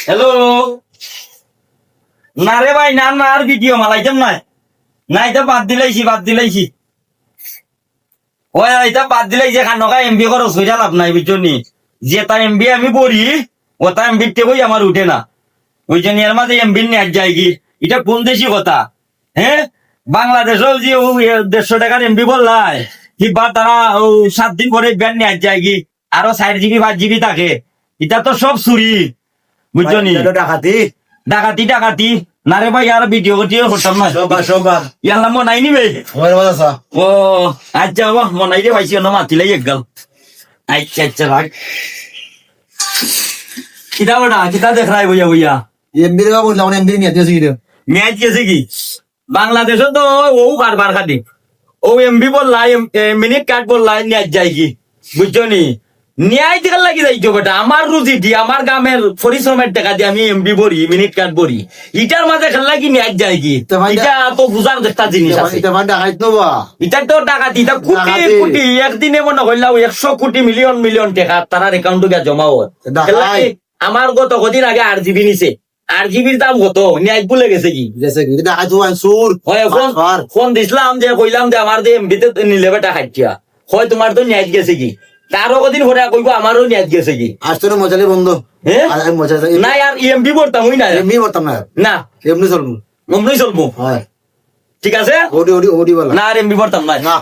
Hello, না রে ভাই, না না, আর ভিডিও মালাইতাম না। না, এটা বাদ দিলাইছি। ওই এটা বাদ দিলাইছি, খানকা এমবি খরচ হইয়া লাভ নাই, বুঝছো নি? যেটা এমবি আমি পড়ি, ওটা এমবি টেবই আমার উঠে না। ওই জন্য এর মাঝে এমবি নেট যায় কি? এটা কোন দেশি কথা? হ্যাঁ, বাংলাদেশও যে 150 টাকার এমবি বললাই, কিংবা তারা 7 দিন পরে ব্যান নেট যায় কি? আরো 4 জিবি 5 জিবি থাকে। এটা তো সব চুরি, বুঝছো নি? ডাকাতি ডাকাতি না রে ভাই, আর ভিডিও করতাম না। সবা ইয়াল্লা মনাই নিবে। ও আচ্ছা, মনাই রে ভাইছি না, মাতিলাই একগাল। আচ্ছা রাখ। কিতা বড়া, কিতা দেখ রাই বইয়া এমবি রে বললাম এমবি নিয়ে দিয়েছি কি ম্যাচ গেছে কি? বাংলাদেশও তো কারবার খাটি। এমবি বললাই, মিনিট কাট বললাই, ন্যাচ যায় কি? বুঝছো নি? ন্যায় থেকে লাগি যাইছো বেটা, আমার রুজি দি, আমার গ্রামের পরিশ্রমের টাকা দিয়ে আমি এমবি ভরি, মিনিট কাট ভরি। ইটার মাঝে খেলা কি ন্যাচ যায় কি? তো ভাই, এটা তো বুঝার একটা জিনিস আছে। এটা মানে ডাকাইত নবা এটা তো ডাকাতি, এটা কোটি ডাকাতি। কোটি একদিনে মনে করলাম 100 কোটি মিলিয়ন টাকা তার অ্যাকাউন্টে গিয়ে জমা হয়। ডাকাই। খেলা কি? আমার গত কদিন আগে 8 জিবি নিছে। 8 জিবির দাম কত? ন্যায় ভুলে গেছে কি? গেছে কি ডাকাইত হয় সুর হয় ফোন দিছিলাম যে, কইলাম যে আমার যে এমবিতে নিলে বেটা খাইছিয়া, হয় তোমার তো ন্যায় গেছে কি? তারও কদিন পরে কইব আমারও ন্যায় গেছে কি? আসতো না মজালে বন্ধ হ্যাঁ? আর আমি মজা না আর এমবি পড়তাম হই না। এমবি করতাম না না, এমনি চলবো অমনি চলবো। হয় ঠিক আছে, ওডি বলা না আর এমবি পড়তাম না। না